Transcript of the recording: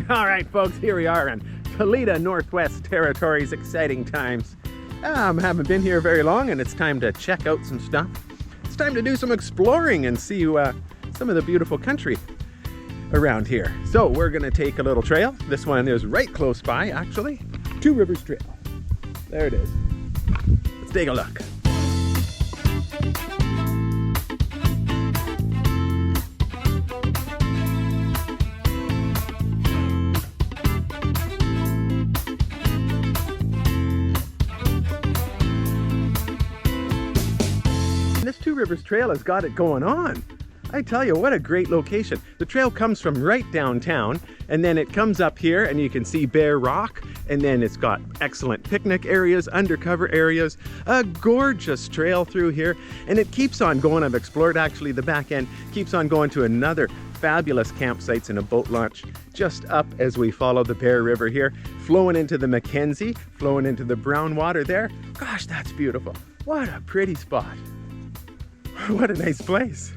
All right, folks, here we are in Tulita, Northwest Territories. Exciting times. Haven't been here very long, and it's time to check out some stuff. It's time to do some exploring and see some of the beautiful country around here. So we're gonna take a little trail. This one is right close by, actually. Two Rivers Trail. There it is. Let's take a look. This Two Rivers Trail has got it going on. I tell you, what a great location. The trail comes from right downtown, and then it comes up here and you can see bare rock, and then it's got excellent picnic areas, undercover areas, a gorgeous trail through here, and it keeps on going. I've explored actually the back end, keeps on going to another fabulous campsites and a boat launch just up as we follow the Bear River here, flowing into the Mackenzie, flowing into the brown water there. Gosh, that's beautiful. What a pretty spot. What a nice place.